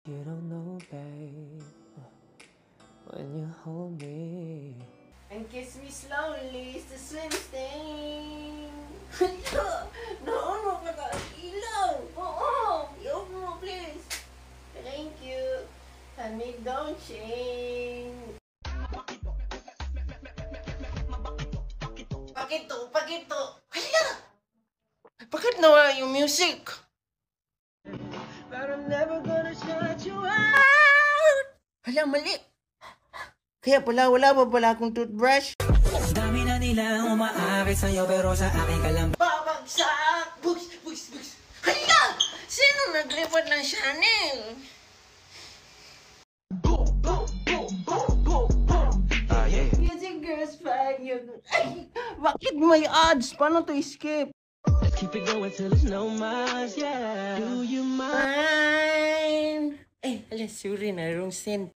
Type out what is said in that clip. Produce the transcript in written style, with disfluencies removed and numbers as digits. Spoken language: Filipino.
You don't know, babe, when you hold me. And kiss me slowly, it's the sweetest thing. No, ka ilaw. Oo, i-off mo, please. Thank you. Honey, don't change. Pakito. Hala! Bakit nawala yung music? But I'm never gonna shut you out. Hala, mali. Kaya pala, wala pa pala akong toothbrush. Dami na nila umaakit sa'yo pero sa akin ka lang Babagsak! Bugs! Hala! Sino naglipad ng channel? yeah. Music girls fan yun. Ay! Bakit may ads? Paano to skip? Let's keep it going till there's no más, yeah. Do you mind? Ay! Hala, sorry na, wrong send.